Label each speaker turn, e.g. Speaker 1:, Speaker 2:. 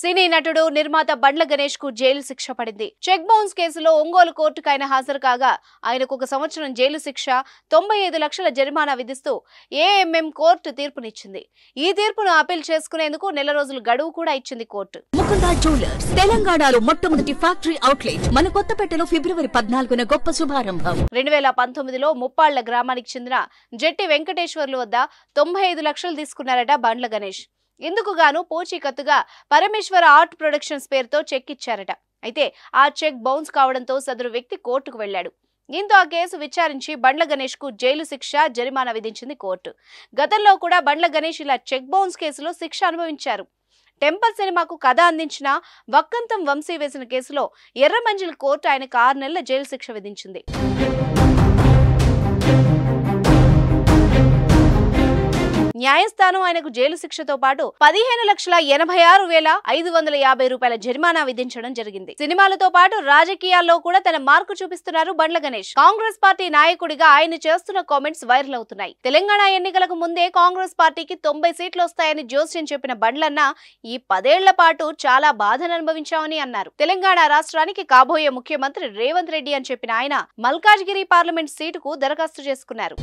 Speaker 1: సినీ నటుడు నిర్మాత బండ్ల గణేష్ కు జైలు శిక్ష పడింది. చెక్ బౌన్స్ కేసులో ఒంగోలు కోర్టుకు ఆయన హాజరు కాగా ఆయనకు 1 సంవత్సరం జైలు శిక్ష, 95 లక్షల జరిమానా విధిస్తూ ఏఎంఎం కోర్టు తీర్పునిచ్చింది. ఈ తీర్పును అపీల్ చేసుకునేందుకు నెల రోజులు గడువు కూడా ఇచ్చింది కోర్టు.
Speaker 2: ముకుందా జ్యువెలర్స్ తెలంగాణలో మొట్టమొదటి ఫ్యాక్టరీ అవుట్లెట్ మన కొత్తపేటలో ఫిబ్రవరి 14న గొప్ప శుభారంభం.
Speaker 1: 2019లో ముప్పాళ్ల గ్రామానికి చెందిన జట్టి వెంకటేశ్వర్లు వద్ద 95 లక్షలు తీసుకున్నారట బండ్ల గణేష్. ఇందుకు గాను పూచీకత్తుగా పరమేశ్వర ఆర్ట్ ప్రొడక్షన్స్ పేరుతో చెక్ ఇచ్చారట. అయితే ఆ చెక్ బౌన్స్ కావడంతో సదరు వ్యక్తి కోర్టుకు వెళ్లాడు. దీంతో ఆ కేసు విచారించి బండ్ల గణేష్ కు జైలు శిక్ష, జరిమానా విధించింది కోర్టు. గతంలో కూడా బండ్ల గణేష్ ఇలా చెక్ బౌన్స్ కేసులో శిక్ష అనుభవించారు. టెంపల్ సినిమాకు కథ అందించిన వక్కంతం వంశీ వేసిన కేసులో ఎర్రమంజిల్ కోర్టు ఆయనకు 6 నెలల జైలు శిక్ష విధించింది. న్యాయస్థానం ఆయనకు జైలు శిక్షతో పాటు 15,86,550 రూపాయల జరిమానా విధించడం జరిగింది. సినిమాలతో పాటు రాజకీయాల్లో కూడా తన మార్కు చూపిస్తున్నారు బండ్ల గణేష్. కాంగ్రెస్ పార్టీ నాయకుడిగా ఆయన చేస్తున్న కామెంట్స్ వైరల్ అవుతున్నాయి. తెలంగాణ ఎన్నికలకు ముందే కాంగ్రెస్ పార్టీకి 90 సీట్లు వస్తాయని జోస్యం చెప్పిన బండ్లన్న ఈ 10 ఏళ్ల పాటు చాలా బాధను అనుభవించామని అన్నారు. తెలంగాణ రాష్ట్రానికి కాబోయే ముఖ్యమంత్రి రేవంత్ రెడ్డి అని చెప్పిన ఆయన మల్కాజ్గిరి పార్లమెంట్ సీటుకు దరఖాస్తు చేసుకున్నారు.